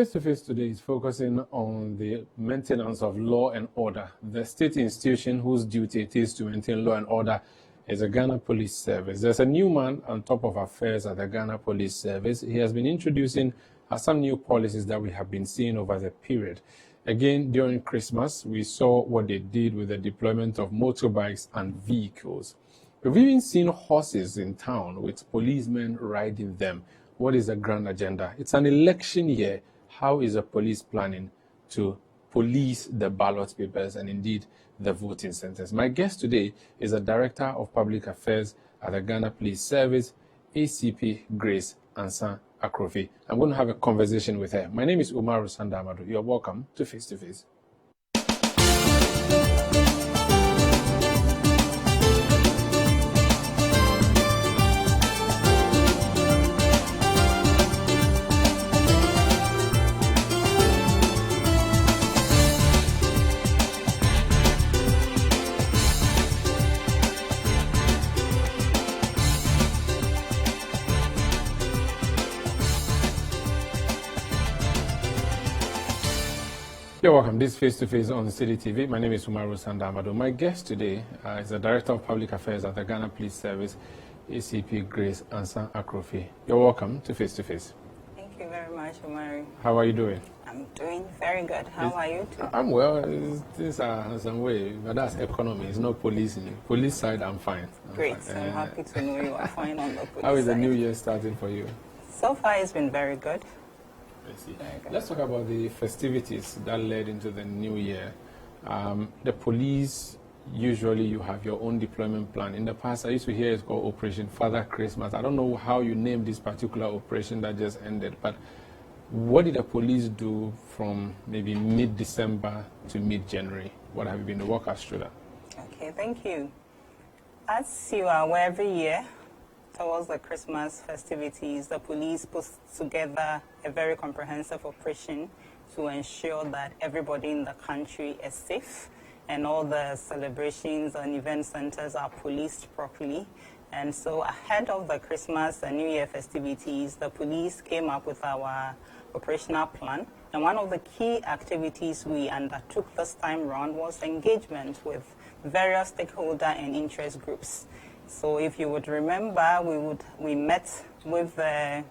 Face-to-Face today is focusing on the maintenance of law and order. The state institution whose duty it is to maintain law and order is the Ghana Police Service. There's a new man on top of affairs at the Ghana Police Service. He has been introducing some new policies that we have been seeing over the period. Again, during Christmas, we saw what they did with the deployment of motorbikes and vehicles. We've even seen horses in town with policemen riding them. What is the grand agenda? It's an election year. How is the police planning to police the ballot papers and indeed the voting centers? My guest today is the Director of Public Affairs at the Ghana Police Service, ACP Grace Ansah-Akrofi. I'm going to have a conversation with her. My name is Umaru Sanda Amadu. You're welcome to Face to Face. You're welcome. This is Face-to-Face on Citi TV. My name is Umaru Sanda Amadu. My guest today is the Director of Public Affairs at the Ghana Police Service, ACP Grace Ansah-Akrofi. You're welcome to Face-to-Face. Thank you very much, Umaru. How are you doing? I'm doing very good. How are you too? I'm well. Things are some way, but that's economy. It's not policing. Police side, I'm fine. Great. I'm happy to know you are fine on the police How is the side. new year starting for you? So far, it's been very good. I see. Let's talk about the festivities that led into the new year. The police, usually you have your own deployment plan. In the past, I used to hear it's called Operation Father Christmas. I don't know how you named this particular operation that just ended, but what did the police do from maybe mid-December to mid-January? What have you been to walk us through that? Okay, thank you. As you are aware, every year, towards the Christmas festivities, the police puts together a very comprehensive operation to ensure that everybody in the country is safe and all the celebrations and event centers are policed properly. And so ahead of the Christmas and New Year festivities, the police came up with our operational plan. And one of the key activities we undertook this time around was engagement with various stakeholder and interest groups. So if you would remember, we met with the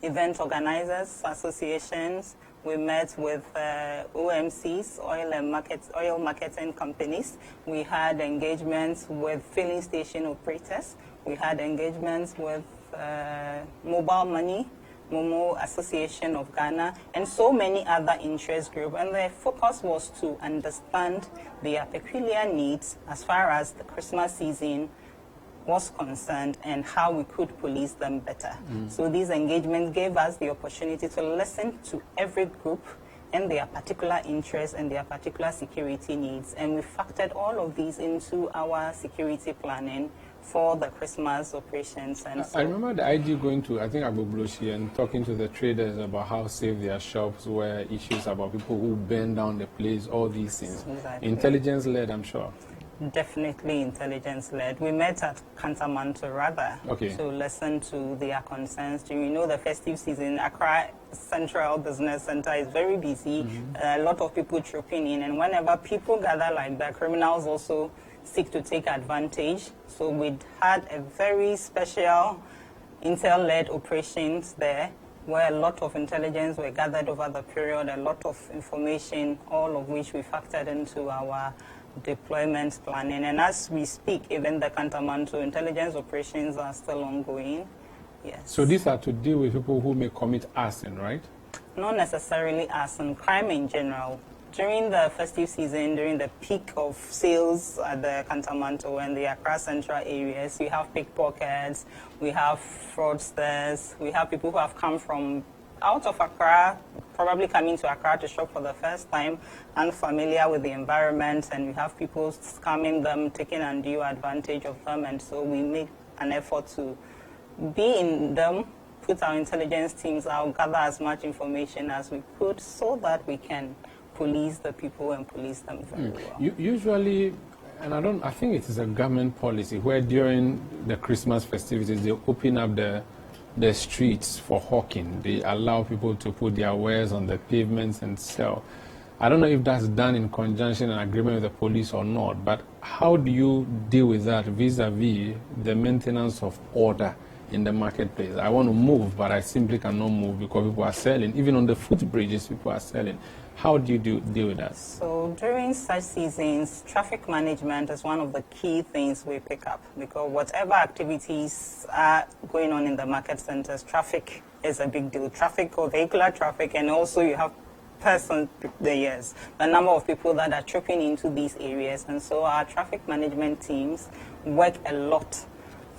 event organizers, associations. We met with OMCs, oil marketing companies. We had engagements with filling station operators. We had engagements with Mobile Money, Momo Association of Ghana, and so many other interest groups. And the focus was to understand their peculiar needs as far as the Christmas season was concerned and how we could police them better. So these engagements gave us the opportunity to listen to every group and their particular interests and their particular security needs. And we factored all of these into our security planning for the Christmas operations. And so I remember the IG going to, I think, Agbobloshi and talking to the traders about how safe their shops were, issues about people who burn down the place, all these things. Exactly. Intelligence-led, I'm sure. Definitely intelligence-led. We met at Kantamanto, rather, Okay, to listen to their concerns. You know, the festive season, Accra Central Business Center is very busy. A lot of people trooping in, and whenever people gather like that, criminals also seek to take advantage. So we had a very special intel-led operations there, where a lot of intelligence were gathered over the period, a lot of information, all of which we factored into our deployment planning. And as we speak, even the Kantamanto intelligence operations are still ongoing. Yes. so these are to deal with people who may commit arson, right? Not necessarily arson, crime in general. During the festive season, during the peak of sales at the Kantamanto and the Accra Central areas, we have pickpockets, we have fraudsters, we have people who have come from out of Accra, probably coming to Accra to shop for the first time, unfamiliar with the environment, and we have people scamming them, taking undue advantage of them, and so we make an effort to be in them, put our intelligence teams out, gather as much information as we could so that we can police the people and police them very well. Usually, and I think it is a government policy where during the Christmas festivities they open up the the streets for hawking. They allow people to put their wares on the pavements and sell. I don't know if that's done in conjunction and agreement with the police or not, but how do you deal with that vis-a-vis the maintenance of order in the marketplace? I want to move, but I simply cannot move because people are selling. Even on the footbridges, people are selling. How do you deal with that? So during such seasons, traffic management is one of the key things we pick up, because whatever activities are going on in the market centers, traffic is a big deal. Traffic or vehicular traffic, and also you have the number of people that are trooping into these areas. And so our traffic management teams work a lot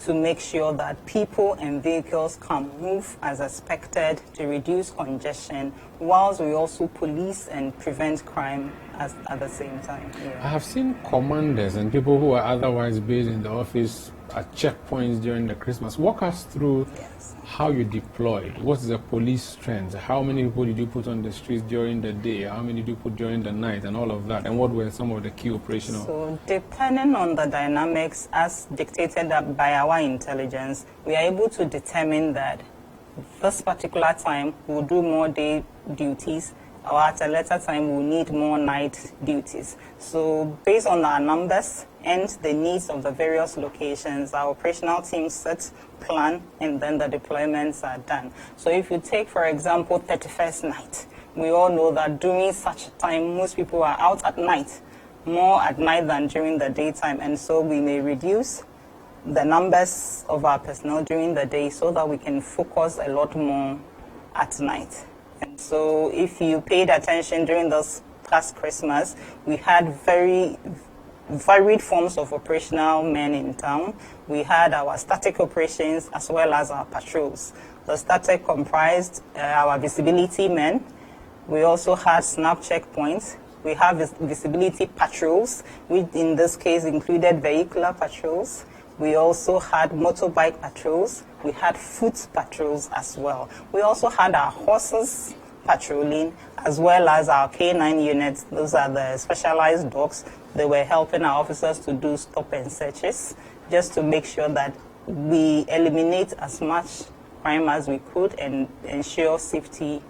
to make sure that people and vehicles can move as expected to reduce congestion, whilst we also police and prevent crime at the same time. Yeah. I have seen commanders and people who are otherwise based in the office at checkpoints during the Christmas. Walk us through how you deployed. What's the police strength? How many people did you put on the streets during the day? How many did you put during the night and all of that? And what were some of the key operational? So depending on the dynamics as dictated by our intelligence, we are able to determine that this particular time we'll do more day duties, or at a later time we'll need more night duties. So based on our numbers and the needs of the various locations, our operational team sets plan, and then the deployments are done. So if you take, for example, 31st night, we all know that during such a time, most people are out at night, more at night than during the daytime, and so we may reduce the numbers of our personnel during the day so that we can focus a lot more at night. And so if you paid attention during this past Christmas, we had very varied forms of operational men in town. We had our static operations as well as our patrols. The static comprised our visibility men. We also had snap checkpoints. We have visibility patrols, which in this case included vehicular patrols. We also had motorbike patrols. We had foot patrols as well. We also had our horses patrolling, as well as our K9 units. Those are the specialized dogs. They were helping our officers to do stop and searches, just to make sure that we eliminate as much crime as we could and ensure safety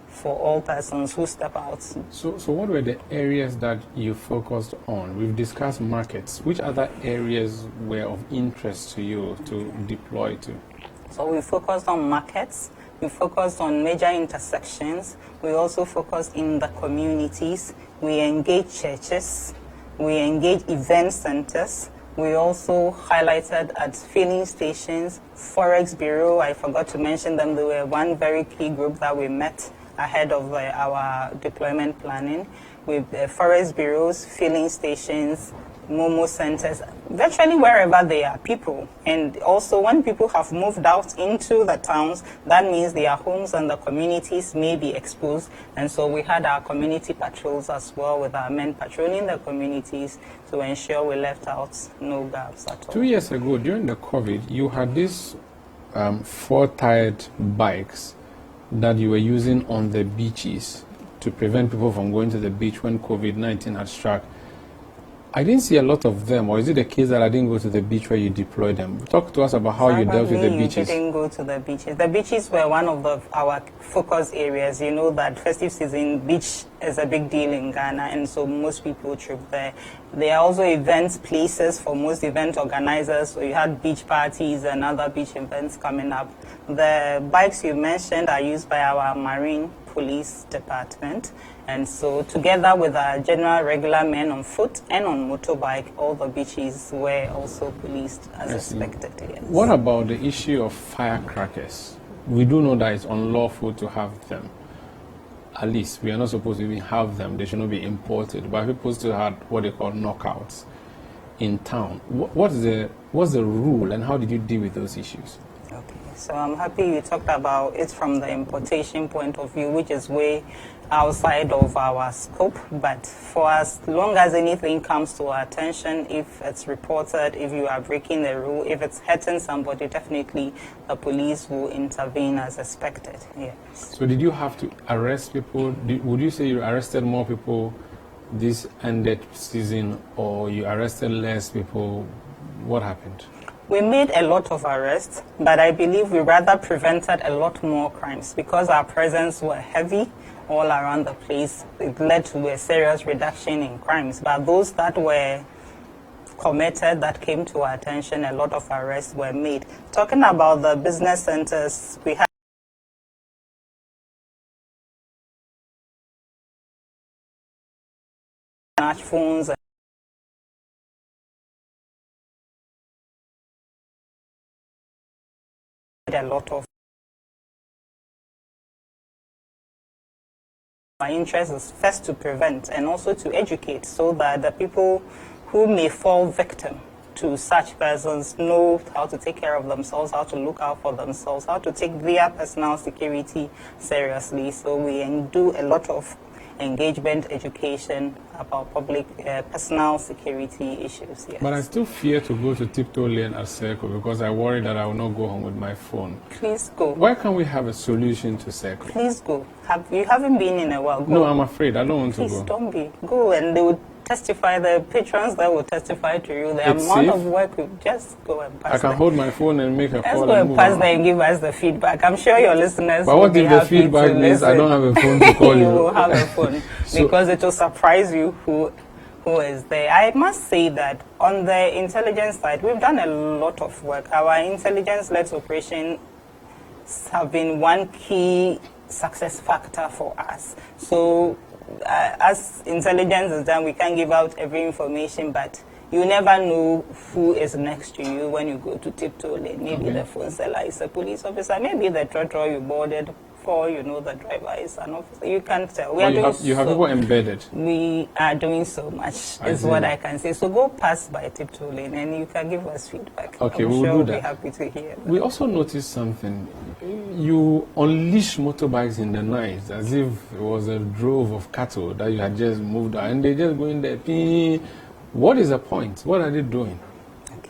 for all persons who step out. So what were the areas that you focused on? We've discussed markets. Which other areas were of interest to you to deploy to? So we focused on markets. We focused on major intersections. We also focused in the communities. We engaged churches. We engaged event centers. We also highlighted at filling stations, Forex Bureau. I forgot to mention them. They were one very key group that we met ahead of our deployment planning, with forest bureaus, filling stations, Momo centers, virtually wherever there are people. And also when people have moved out into the towns, that means their homes and the communities may be exposed. And so we had our community patrols as well, with our men patrolling the communities to ensure we left out no gaps at all. 2 years ago, during the COVID, you had these 4-tired bikes that you were using on the beaches to prevent people from going to the beach when COVID-19 had struck. I didn't see a lot of them, or is it the case that I didn't go to the beach where you deployed them? Talk to us about how you dealt with the beaches. You didn't go to the beaches. The beaches were one of our focus areas. You know that festive season, beach is a big deal in Ghana, and so most people trip there. There are also events places for most event organizers, so you had beach parties and other beach events coming up. The bikes you mentioned are used by our Marine Police Department, and so together with our general regular men on foot and on motorbike, all the beaches were also policed as expected. Yes. What about the issue of firecrackers? We do know that it's unlawful to have them. At least we are not supposed to even have them. They should not be imported. But people still had what they call knockouts in town. What's the rule, and how did you deal with those issues? Okay, so I'm happy you talked about it from the importation point of view, which is way outside of our scope. But for as long as anything comes to our attention, if it's reported, if you are breaking the rule, if it's hurting somebody, definitely the police will intervene as expected. Yes. So did you have to arrest people? Would you say you arrested more people this ended season, or you arrested less people? What happened? We made a lot of arrests, but I believe we rather prevented a lot more crimes because our presence were heavy all around the place. It led to a serious reduction in crimes, but those that were committed that came to our attention, a lot of arrests were made. Talking about the business centers, we had phones, a lot of. My interest is first to prevent and also to educate so that the people who may fall victim to such persons know how to take care of themselves, how to look out for themselves, how to take their personal security seriously. So we do a lot of engagement education about public personal security issues. Yes. But I still fear to go to Tiptoe Lane at Circle because I worry that I will not go home with my phone. Please go. Why can't we have a solution to Circle? Please go. You haven't been in a while. Go. No, I'm afraid. I don't want to go. Please don't be. Go, and they will testify. The patrons that will testify to you. The amount of work, we just go and pass. I can hold my phone and make a call. Let's go and pass there and give us the feedback. I'm sure your listeners but will what be if the happy feedback to means listen. I don't have a phone to call you? You will have a phone because it will surprise you who is there. I must say that on the intelligence side, we've done a lot of work. Our intelligence-led operations have been one key success factor for us. So as intelligence is done, we can't give out every information, but you never know who is next to you when you go to Tiptoe Lane. Maybe the phone seller is a police officer, maybe the trotro you boarded for, the driver is an officer. You can't tell. You have people embedded. We are doing so much, is what I can say. So go pass by Tiptoe Lane and you can give us feedback. Okay, I'm we'll sure do we'll that. be happy to hear that. We also noticed something. You unleash motorbikes in the night as if it was a drove of cattle that you had just moved out, and they just go in there. Pee. What is the point? What are they doing?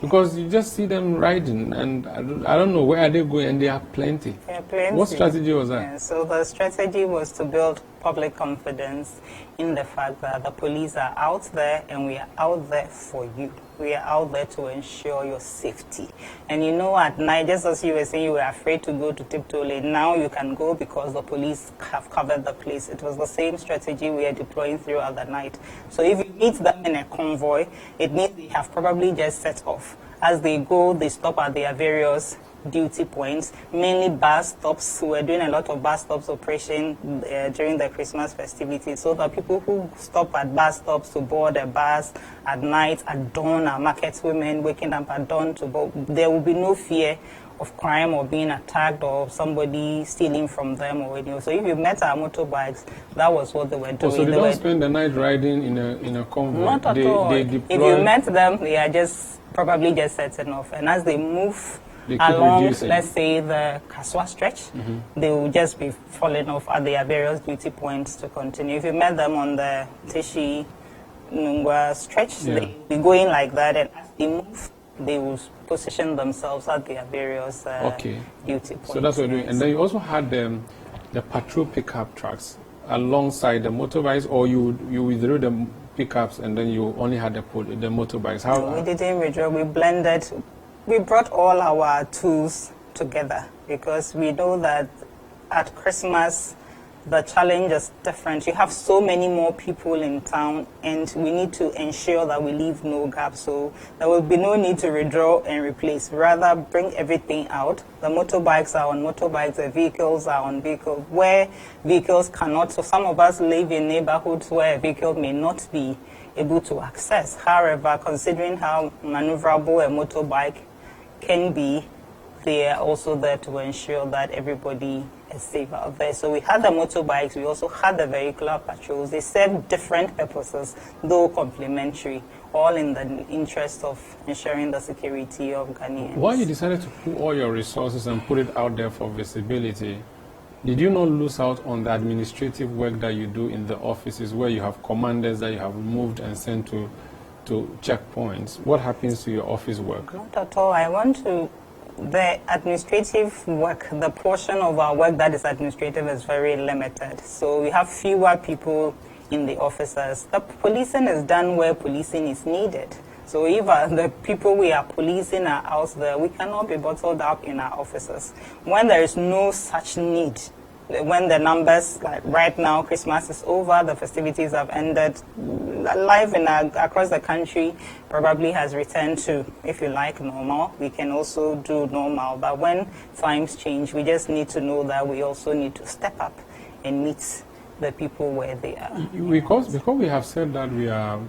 Because you just see them riding, and I don't know where are they going, and they are plenty. There are plenty. What strategy was that? Yeah, so the strategy was to build public confidence in the fact that the police are out there and we are out there for you. We are out there to ensure your safety. And at night, just as you were saying, you were afraid to go to Tiptoe Lane. Now you can go because the police have covered the place. It was the same strategy we are deploying throughout the night. So if you meet them in a convoy, it means they have probably just set off. As they go, they stop at their various duty points, mainly bus stops. We're doing a lot of bus stops operation during the Christmas festivities. So the people who stop at bus stops to board a bus at night, at dawn, are market women waking up at dawn to board. There will be no fear of crime or being attacked or somebody stealing from them or anything. So if you met our motorbikes, that was what they were doing. So they don't spend the night riding in a convoy? Not at all. They If deploy... you met them, they are probably just setting off. And as they move along, let's say the Kaswa stretch, they will just be falling off at their various duty points to continue. If you met them on the Teshi Nungwa stretch, they will be going like that, and as they move, they will position themselves at their various duty points. So that's what you're doing. And then you also had the patrol pickup trucks alongside the motorbikes, or you withdrew the pickups and then you only had the motorbikes? How? No, we didn't withdraw. We blended. We brought all our tools together because we know that at Christmas the challenge is different. You have so many more people in town, and we need to ensure that we leave no gap. So there will be no need to withdraw and replace. Rather, bring everything out. The motorbikes are on motorbikes, the vehicles are on vehicles. Where vehicles cannot, so some of us live in neighborhoods where a vehicle may not be able to access. However, considering how maneuverable a motorbike can be, they are also there to ensure that everybody is safe out there. So we had the motorbikes, we also had the vehicular patrols. They serve different purposes, though complementary, all in the interest of ensuring the security of Ghanaians. Why you decided to put all your resources and put it out there for visibility? Did you not lose out on the administrative work that you do in the offices where you have commanders that you have moved and sent to checkpoints? What happens to your office work? Not at all. I want to... The administrative work, the portion of our work that is administrative is very limited. So we have fewer people in the offices. The policing is done where policing is needed. So if the people we are policing are out there, we cannot be bottled up in our offices. When there is no such need, when the numbers, like right now, Christmas is over, the festivities have ended, life across the country probably has returned to, if you like, normal. We can also do normal. But when times change, we just need to know that we also need to step up and meet the people where they are. Because we have said that we are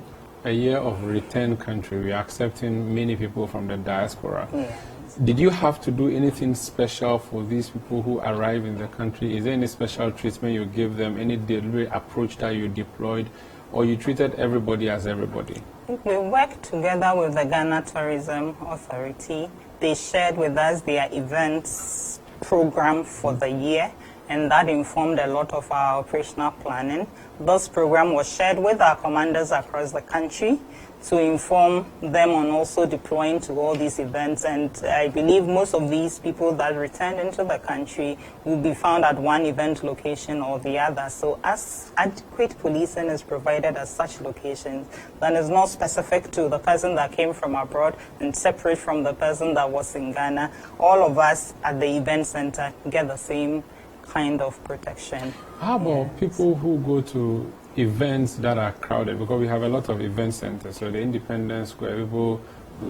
a year of return country, we are accepting many people from the diaspora. Yes. Did you have to do anything special for these people who arrive in the country? Is there any special treatment you give them, any delivery approach that you deployed, or you treated everybody as everybody? We worked together with the Ghana Tourism Authority. They shared with us their events program for the year, and that informed a lot of our operational planning. This program was shared with our commanders across the country to inform them on also deploying to all these events. And I believe most of these people that returned into the country will be found at one event location or the other. So as adequate policing is provided at such locations, that is not specific to the person that came from abroad and separate from the person that was in Ghana. All of us at the event center get the same kind of protection. How about people who go to events that are crowded? Because we have a lot of event centers. So the Independence Square,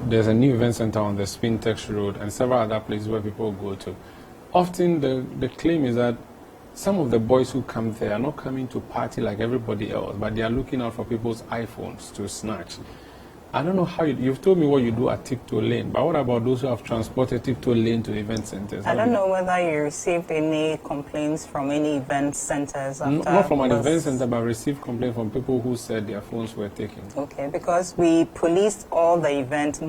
there's a new event center on the Spintex Road and several other places where people go to. Often the claim is that some of the boys who come there are not coming to party like everybody else, but they are looking out for people's iPhones to snatch. I don't know how you've told me what you do at Tiptoe Lane, but what about those who have transported Tiptoe Lane to event centers? I don't know whether you received any complaints from any event centers after. Not from an event center, but received complaints from people who said their phones were taken. Okay, because we policed all the events,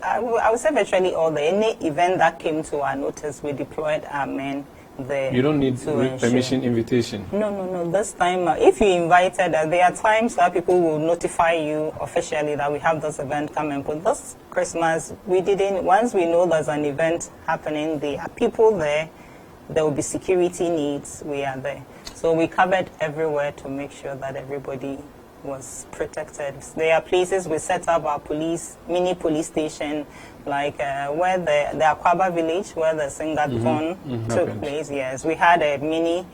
I would say virtually all any event that came to our notice, we deployed our men there. You don't need permission, invitation? No. This time, if you invited, there are times that people will notify you officially that we have this event coming. But this Christmas, we didn't. Once we know there's an event happening, there are people there. There will be security needs. We are there. So we covered everywhere to make sure that everybody was protected. There are places we set up our mini police station, like where the Akwaba village, where the Singathon took place. Yes, we had a mini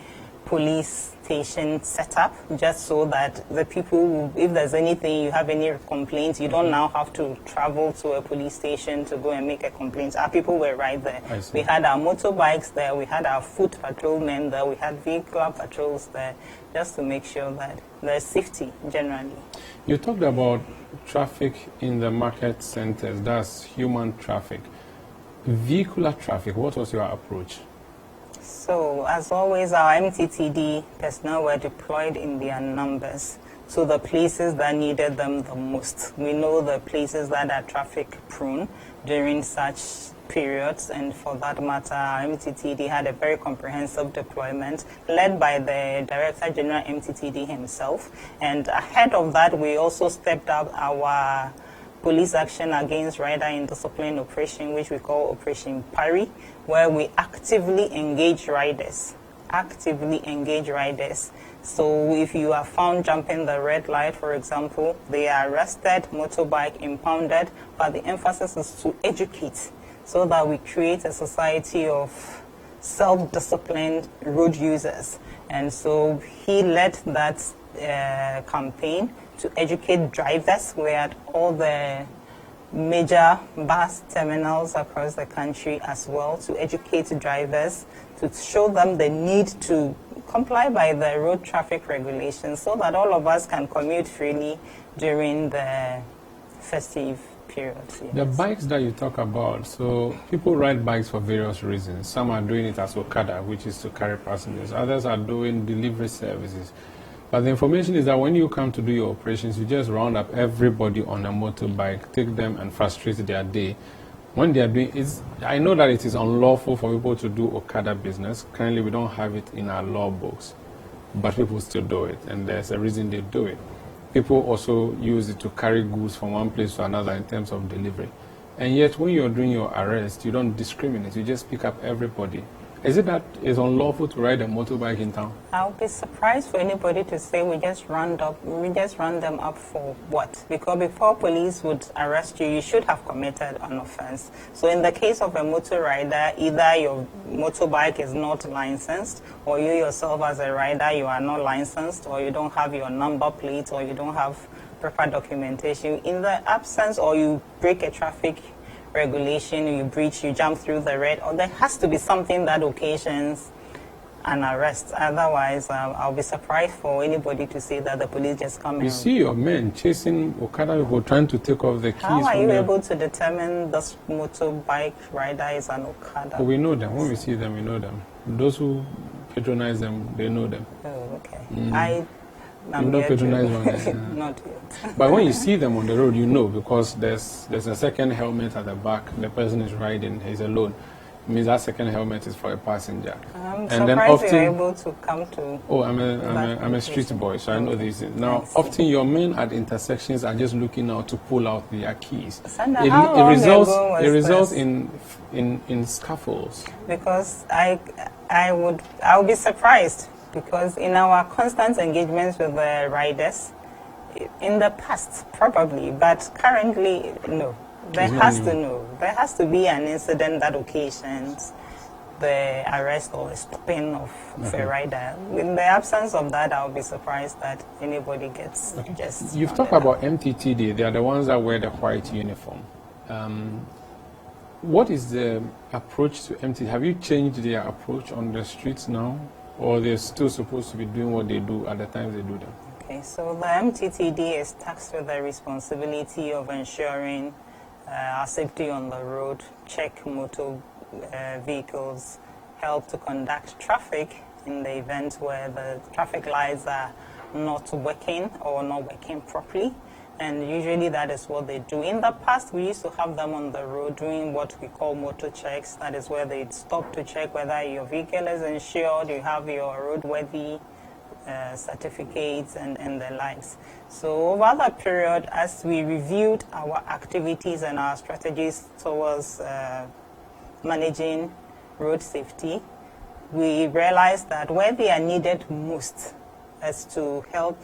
police station set up just so that the people, if there's anything, you have any complaints, you don't now have to travel to a police station to go and make a complaint. Our people were right there. We had our motorbikes there, we had our foot patrolmen there, we had vehicular patrols there, just to make sure that there's safety generally. You talked about traffic in the market centers, that's human traffic. Vehicular traffic, what was your approach? So, as always, our MTTD personnel were deployed in their numbers to the places that needed them the most. We know the places that are traffic prone during such periods, and for that matter, our MTTD had a very comprehensive deployment led by the Director General MTTD himself. And ahead of that, we also stepped up our police action against rider indiscipline operation, which we call Operation Parry, where we actively engage riders. So if you are found jumping the red light, for example, they are arrested, motorbike impounded, but the emphasis is to educate so that we create a society of self-disciplined road users. And so he led that campaign to educate drivers. We're at all the major bus terminals across the country as well to educate drivers, to show them the need to comply by the road traffic regulations so that all of us can commute freely during the festive period. Yes. The bikes that you talk about, so people ride bikes for various reasons. Some are doing it as Okada, which is to carry passengers. Others are doing delivery services. But the information is that when you come to do your operations, you just round up everybody on a motorbike, take them and frustrate their day. When they are doing it, I know that it is unlawful for people to do Okada business. Currently, we don't have it in our law books, but people still do it, and there's a reason they do it. People also use it to carry goods from one place to another in terms of delivery. And yet, when you're doing your arrest, you don't discriminate. You just pick up everybody Is it that it's unlawful to ride a motorbike in town? I'll be surprised for anybody to say we just run them up for what? Because before police would arrest you, you should have committed an offense. So in the case of a motor rider, either your motorbike is not licensed, or you yourself as a rider, you are not licensed, or you don't have your number plate, or you don't have proper documentation. In the absence, or you break a traffic regulation, you jump through the red, or there has to be something that occasions an arrest. Otherwise, I'll be surprised for anybody to say that the police just come in. You see your men chasing Okada people trying to take off the keys. How are you able to determine this motorbike rider is an Okada? We know them. When we see them, we know them. Those who patronize them, they know them. Oh, okay. You don't patronize one. Not yet. But when you see them on the road, you know, because there's a second helmet at the back. The person is riding, he's alone. It means that second helmet is for a passenger. I'm surprised you're able to come to. Oh, I'm a street boy, so I know these things. Now, often your men at intersections are just looking out to pull out their keys. Sanda, it results in scuffles. Because I would be surprised. Because in our constant engagements with the riders, in the past probably, but currently no. There has to be an incident that occasions the arrest or stopping of a rider. In the absence of that, I'll be surprised that anybody gets just. You've talked about MTTD. They are the ones that wear the white uniform. What is the approach to MTTD? Have you changed their approach on the streets now? Or they're still supposed to be doing what they do at the time they do them? Okay, so the MTTD is tasked with the responsibility of ensuring our safety on the road, check motor vehicles, help to conduct traffic in the event where the traffic lights are not working or not working properly. And usually that is what they do. In the past, we used to have them on the road doing what we call motor checks. That is where they'd stop to check whether your vehicle is insured, you have your roadworthy certificates and the likes. So over that period, as we reviewed our activities and our strategies towards managing road safety, we realized that where they are needed most is to help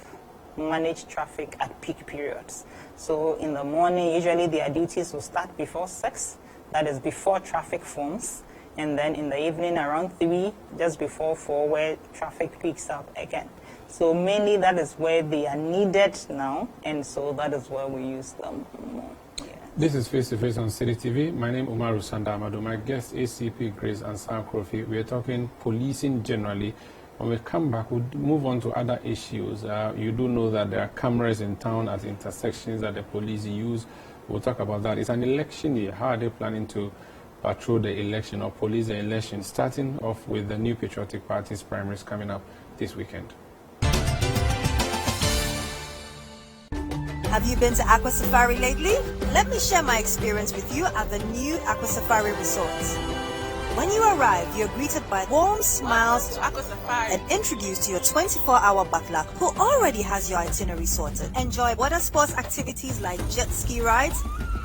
manage traffic at peak periods. So in the morning, usually their duties will start before 6, that is before traffic forms, and then in the evening around 3, just before 4, where traffic picks up again. So mainly that is where they are needed now, and so that is where we use them more. Yeah. This is Face to Face on Citi TV. My name is Umaru Sanda Amadu. My guest is ACP Grace Ansah-Akrofi. We are talking policing generally. When we come back, we'll move on to other issues. You do know that there are cameras in town at intersections that the police use. We'll talk about that. It's an election year. How are they planning to patrol the election or police the election, starting off with the new Patriotic Party's primaries coming up this weekend? Have you been to Aqua Safari lately? Let me share my experience with you at the new Aqua Safari Resort. When you arrive, you're greeted by warm smiles and introduced to your 24-hour butler who already has your itinerary sorted. Enjoy water sports activities like jet ski rides,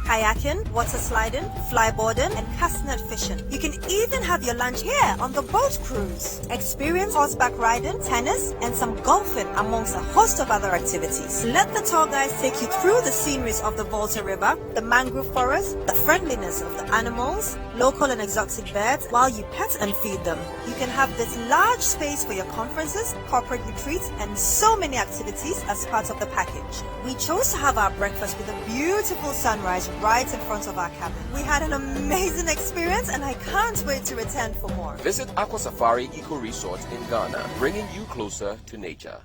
kayaking, water sliding, flyboarding, and castnet fishing. You can even have your lunch here on the boat cruise. Experience horseback riding, tennis, and some golfing amongst a host of other activities. Let the tour guides take you through the sceneries of the Volta River, the mangrove forest, the friendliness of the animals, local and exotic birds, while you pet and feed them. You can have this large space for your conferences, corporate retreats, and so many activities as part of the package. We chose to have our breakfast with a beautiful sunrise right in front of our cabin. We had an amazing experience and I can't wait to return for more. Visit Aqua Safari Eco Resort in Ghana, bringing you closer to nature.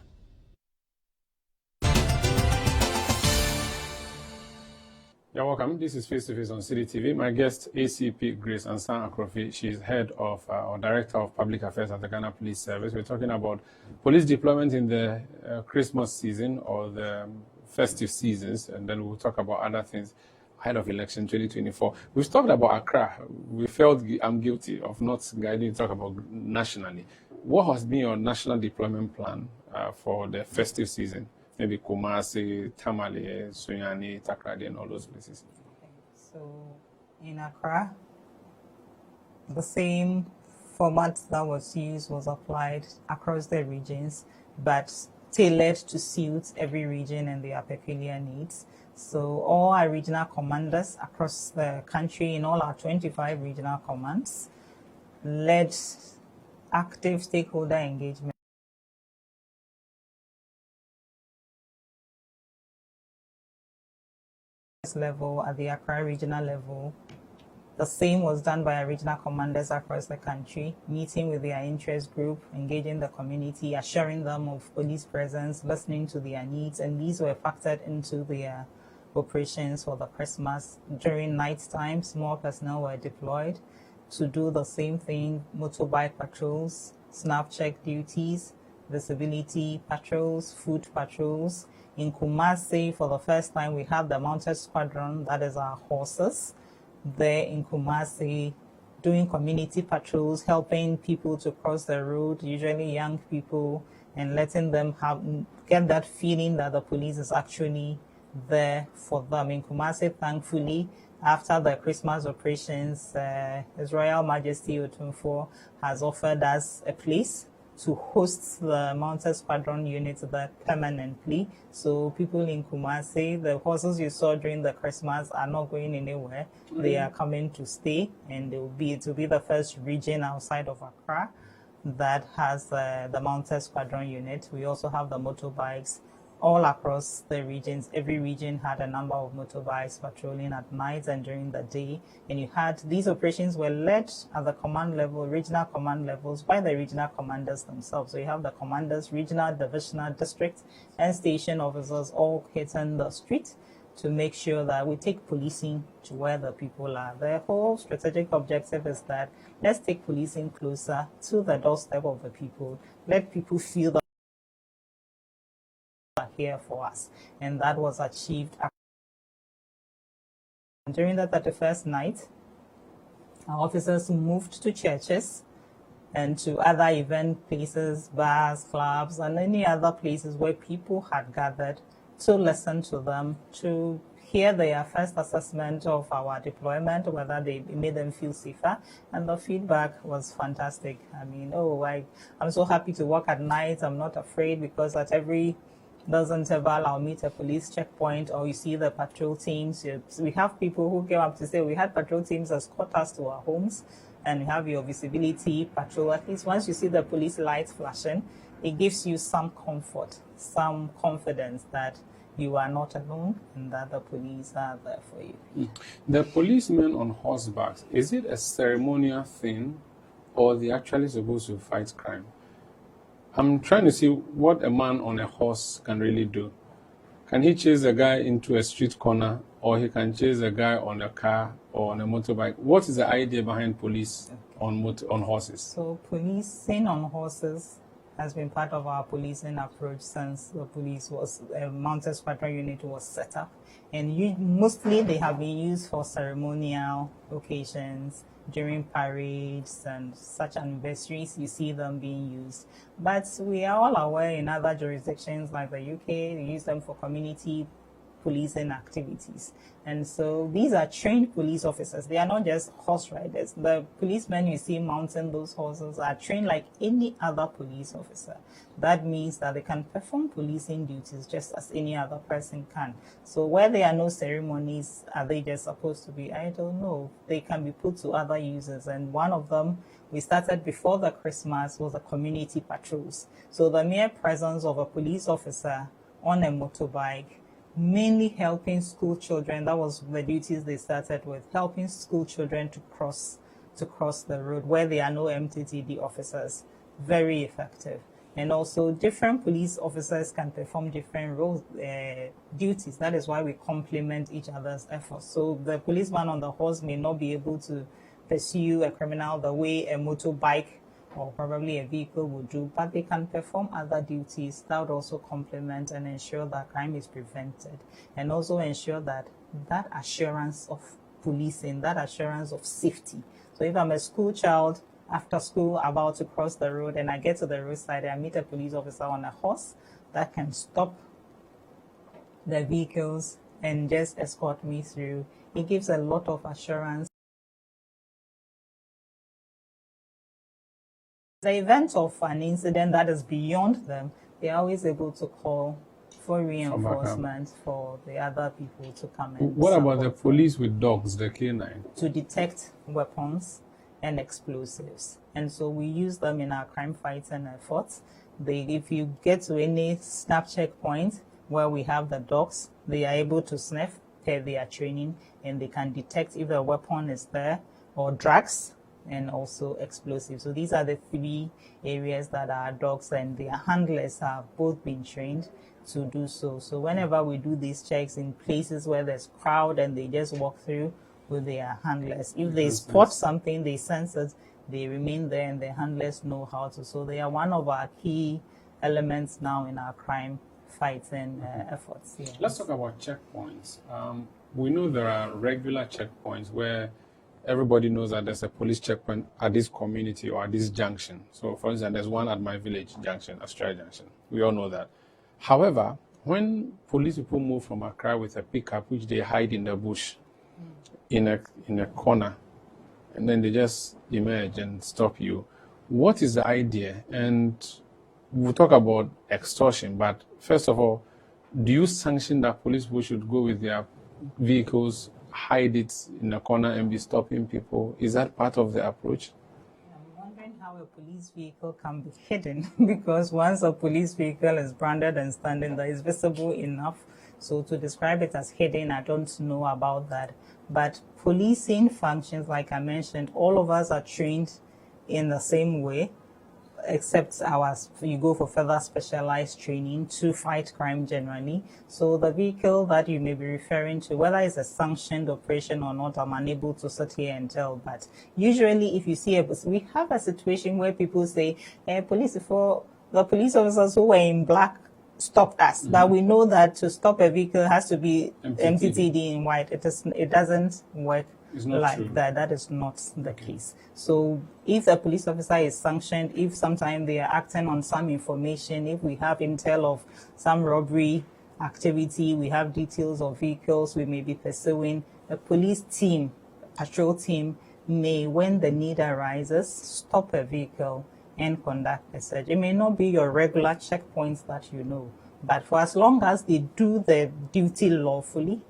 You're welcome. This is Face to Face on Citi TV. My guest, ACP Grace Ansah-Akrofi. She's head of or director of public affairs at the Ghana Police Service. We're talking about police deployment in the Christmas season or the festive seasons, and then we'll talk about other things ahead of election 2024. We've talked about Accra. We felt I'm guilty of not guiding to talk about nationally. What has been your national deployment plan for the festive season? Maybe Kumasi, Tamale, Sunyani, Takrady, and all those places. So in Accra, the same format that was used was applied across the regions, but tailored to suit every region and their peculiar needs. So all our regional commanders across the country in all our 25 regional commands led active stakeholder engagement level at the Accra regional level. The same was done by our regional commanders across the country, meeting with their interest group, engaging the community, assuring them of police presence, listening to their needs, and these were factored into their operations for the Christmas. During night time, small personnel were deployed to do the same thing: motorbike patrols, snap check duties, visibility patrols, food patrols. In Kumasi, for the first time, we had the mounted squadron, that is our horses, there in Kumasi, doing community patrols, helping people to cross the road, usually young people, and letting them get that feeling that the police is actually there for them. In Kumasi, thankfully, after the Christmas operations, His Royal Majesty Otumfuo has offered us a place to host the Mounted Squadron unit there permanently. So people in Kumasi, the horses you saw during the Christmas are not going anywhere. They are coming to stay, and it will be the first region outside of Accra that has the Mounted Squadron unit. We also have the motorbikes all across the regions. Every region had a number of motorbikes patrolling at night and during the day. And you had, these operations were led at the command level, regional command levels, by the regional commanders themselves. So you have the commanders, regional, divisional, district, and station officers all hitting the street to make sure that we take policing to where the people are. The whole strategic objective is that let's take policing closer to the doorstep of the people. Let people feel that here for us, and that was achieved. During the 31st night, our officers moved to churches and to other event places, bars, clubs, and any other places where people had gathered to listen to them, to hear their first assessment of our deployment, whether they made them feel safer, and the feedback was fantastic. I mean, I'm so happy to work at night. I'm not afraid, because at every interval I'll meet a police checkpoint, or you see the patrol teams. We have people who came up to say we had patrol teams escort us to our homes, and you have your visibility patrol. At least once you see the police lights flashing, it gives you some comfort, some confidence that you are not alone and that the police are there for you. The policemen on horseback, is it a ceremonial thing, or they actually supposed to fight crime? I'm trying to see what a man on a horse can really do. Can he chase a guy into a street corner, or he can chase a guy on a car or on a motorbike? What is the idea behind police on horses? So policing on horses has been part of our policing approach since the Mounted Squadron unit was set up. And mostly they have been used for ceremonial occasions, during parades and such anniversaries. You see them being used. But we are all aware in other jurisdictions like the UK, they use them for community policing activities. And so these are trained police officers. They are not just horse riders. The policemen you see mounting those horses are trained like any other police officer. That means that they can perform policing duties just as any other person can. So where there are no ceremonies, are they just supposed to be? I don't know. They can be put to other uses. And one of them we started before the Christmas was the community patrols. So the mere presence of a police officer on a motorbike, mainly helping school children. That was the duties they started with, helping school children to cross the road where there are no MTTD officers. Very effective. And also different police officers can perform different roles, duties. That is why we complement each other's efforts. So the policeman on the horse may not be able to pursue a criminal the way a motorbike or probably a vehicle would do, but they can perform other duties that would also complement and ensure that crime is prevented, and also ensure that assurance of policing, that assurance of safety. So if I'm a school child after school about to cross the road and I get to the roadside and I meet a police officer on a horse that can stop the vehicles and just escort me through, it gives a lot of assurance the event of an incident that is beyond them, they are always able to call for reinforcement for the other people to come in. What about the police with dogs, the K9? To detect weapons and explosives. And so we use them in our crime fighting efforts. If you get to any snap checkpoint where we have the dogs, they are able to sniff per their training, and they can detect if a weapon is there or drugs and also explosives. So these are the 3 areas that our dogs and their handlers have both been trained to do so. So whenever we do these checks in places where there's crowd and they just walk through with their handlers, if they spot something, they sense it, they remain there and their handlers know how to. So they are one of our key elements now in our crime fighting efforts. Yes. Let's talk about checkpoints. We know there are regular checkpoints where everybody knows that there's a police checkpoint at this community or at this junction. So, for instance, there's one at my village junction, Australia Junction. We all know that. However, when police people move from Accra with a pickup, which they hide in the bush, in a corner, and then they just emerge and stop you, what is the idea? And we'll talk about extortion, but first of all, do you sanction that police people should go with their vehicles, hide it in a corner and be stopping people? Is that part of the approach? I'm wondering how a police vehicle can be hidden because once a police vehicle is branded and standing there, it's visible enough. So to describe it as hidden, I don't know about that. But policing functions, like I mentioned, all of us are trained in the same way, except you go for further specialized training to fight crime generally. So the vehicle that you may be referring to, whether it's a sanctioned operation or not, I'm unable to sit here and tell. But usually if you see we have a situation where people say, the police officers who were in black stopped us. But we know that to stop a vehicle has to be MTTD in white. It doesn't work like true. That is not the case. So if a police officer is sanctioned, if sometimes they are acting on some information, if we have intel of some robbery activity, we have details of vehicles we may be pursuing, a police team, patrol team may, when the need arises, stop a vehicle and conduct a search. It may not be your regular checkpoints that you know, but for as long as they do their duty lawfully,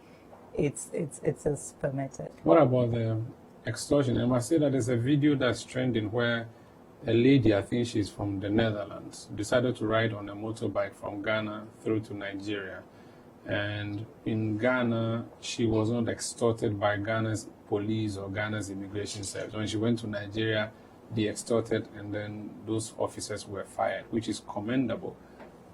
it is permitted. What about the extortion? I must say that there's a video that's trending where a lady, I think she's from the Netherlands, decided to ride on a motorbike from Ghana through to Nigeria. And in Ghana, she was not extorted by Ghana's police or Ghana's immigration service. When she went to Nigeria, they extorted, and then those officers were fired, which is commendable.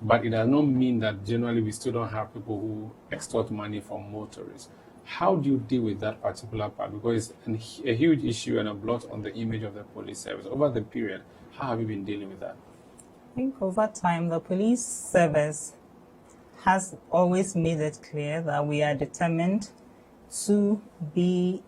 But it does not mean that generally we still don't have people who extort money from motorists. How do you deal with that particular part? Because it's a huge issue and a blot on the image of the police service. Over the period, how have you been dealing with that? I think over time, the police service has always made it clear that we are determined to be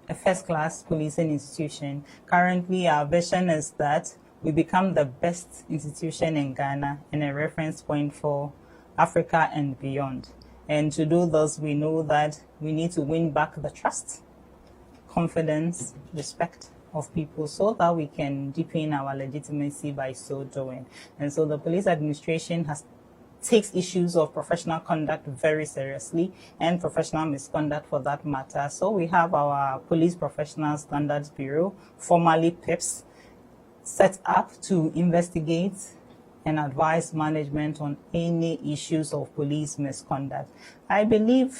a first-class policing institution. Currently, our vision is that we become the best institution in Ghana and a reference point for Africa and beyond. And to do this, we know that we need to win back the trust, confidence, respect of people so that we can deepen our legitimacy by so doing. And so the police administration takes issues of professional conduct very seriously, and professional misconduct for that matter. So we have our Police Professional Standards Bureau, formerly PIPS, set up to investigate and advise management on any issues of police misconduct. I believe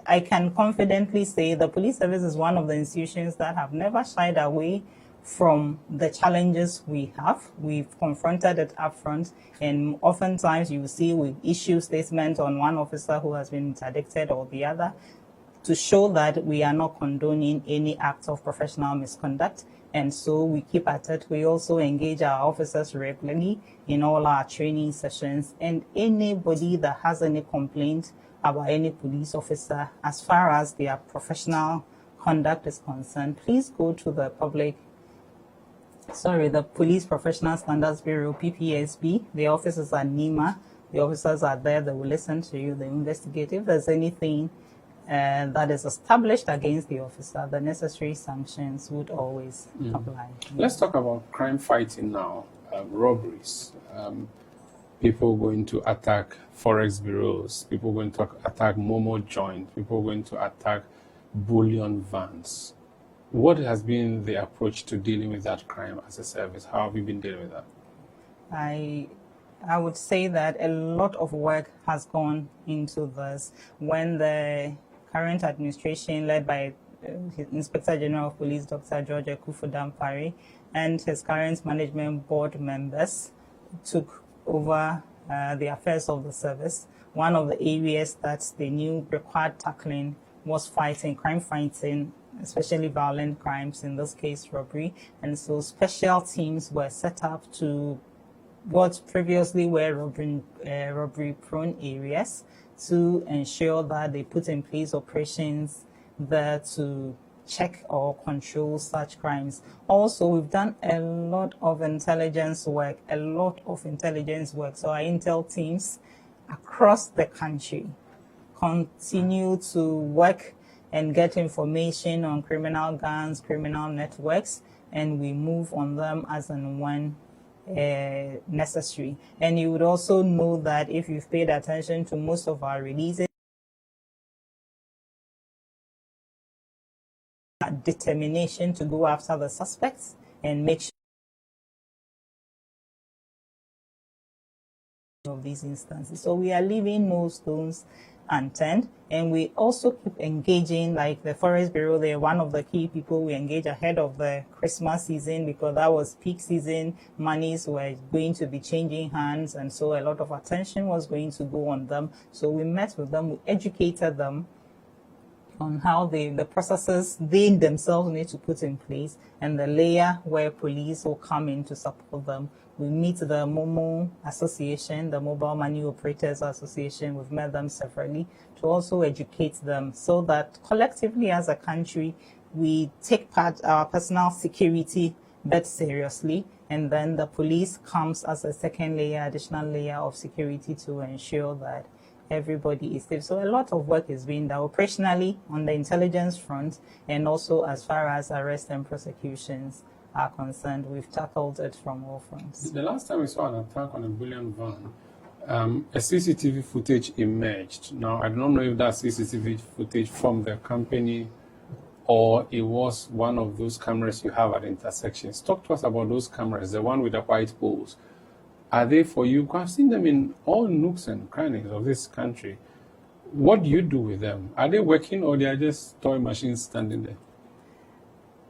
I can confidently say the police service is one of the institutions that have never shied away from the challenges we have. We've confronted it up front, and oftentimes you will see we issue statements on one officer who has been interdicted or the other to show that we are not condoning any act of professional misconduct. And so we keep at it. We also engage our officers regularly in all our training sessions, and anybody that has any complaint about any police officer as far as their professional conduct is concerned, please go to the Police Professional Standards Bureau, PPSB. The officers are NEMA. The officers are there. They will listen to you. They investigate. If there's anything that is established against the officer, the necessary sanctions would always apply. Let's talk about crime fighting now, robberies. People going to attack forex bureaus, people going to attack Momo joint, people going to attack bullion vans. What has been the approach to dealing with that crime as a service? How have you been dealing with that? I would say that a lot of work has gone into this. When the current administration, led by Inspector General of Police, Dr. George Ekufu-Dampare, and his current management board members took over the affairs of the service, one of the areas that they knew required tackling was crime fighting, especially violent crimes, in this case robbery. And so special teams were set up to what previously were robbery-prone areas to ensure that they put in place operations there to check or control such crimes. Also, we've done a lot of intelligence work, So our intel teams across the country continue to work and get information on criminal gangs, criminal networks, and we move on them as and when necessary. And you would also know that if you've paid attention to most of our releases, determination to go after the suspects and make sure of these instances. So we are leaving no stones unturned, and we also keep engaging, like the Forest Bureau. They're one of the key people we engage ahead of the Christmas season, because that was peak season. Monies were going to be changing hands, and so a lot of attention was going to go on them. So we met with them, we educated them on how the processes they themselves need to put in place, and the layer where police will come in to support them. We meet the MOMO Association, the Mobile Money Operators Association. We've met them separately to also educate them so that collectively as a country, we take our personal security bet seriously, and then the police comes as a second layer, additional layer of security to ensure that everybody is safe. So a lot of work is being done operationally on the intelligence front, and also as far as arrest and prosecutions are concerned. We've tackled it from all fronts. The last time we saw an attack on a bullion van, a CCTV footage emerged. Now, I don't know if that CCTV footage from the company or it was one of those cameras you have at intersections. Talk to us about those cameras, the one with the white poles. Are they for you? I've seen them in all nooks and crannies of this country. What do you do with them? Are they working, or they are just toy machines standing there?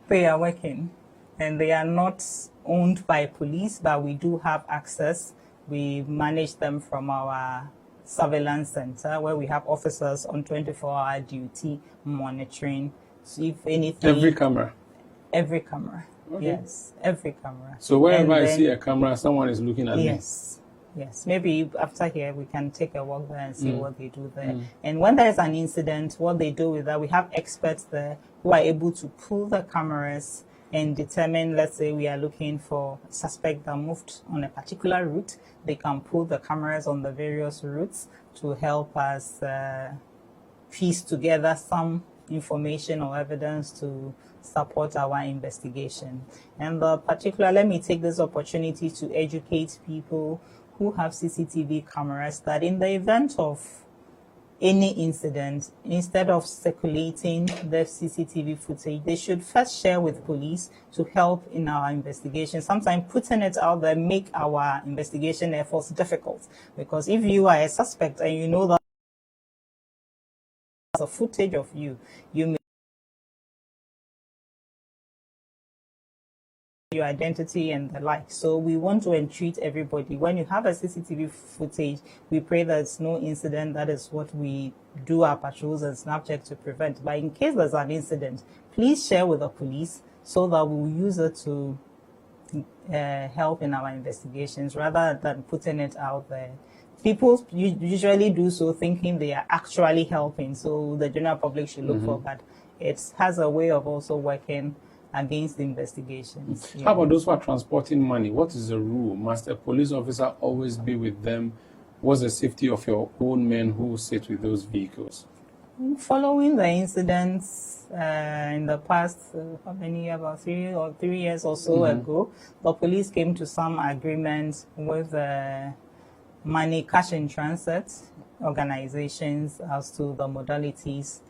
They are working, and they are not owned by police, but we do have access. We manage them from our surveillance center, where we have officers on 24-hour duty monitoring. So if anything, every camera? Every camera. Okay. Yes, every camera. So wherever I see a camera, someone is looking at me? Yes. Maybe after here, we can take a walk there and see what they do there. And when there is an incident, what they do with that, we have experts there who are able to pull the cameras and determine, let's say we are looking for a suspect that moved on a particular route. They can pull the cameras on the various routes to help us piece together some information or evidence to support our investigation. And let me take this opportunity to educate people who have CCTV cameras that in the event of any incident, instead of circulating the CCTV footage, they should first share with police to help in our investigation. Sometimes putting it out there make our investigation efforts difficult, because if you are a suspect and you know that there's a footage of you, you may your identity and the like. So we want to entreat everybody. When you have a CCTV footage, we pray that it's no incident. That is what we do our patrols and Snapchat to prevent. But in case there's an incident, please share with the police so that we will use it to help in our investigations rather than putting it out there. People usually do so thinking they are actually helping, so the general public should look for that. It has a way of also working against the investigations. How about those who are transporting money? What is the rule? Must a police officer always be with them? What's the safety of your own men who sit with those vehicles? Following the incidents in the past, how many, about 3 years or so ago, the police came to some agreement with money cash in transit organizations as to the modalities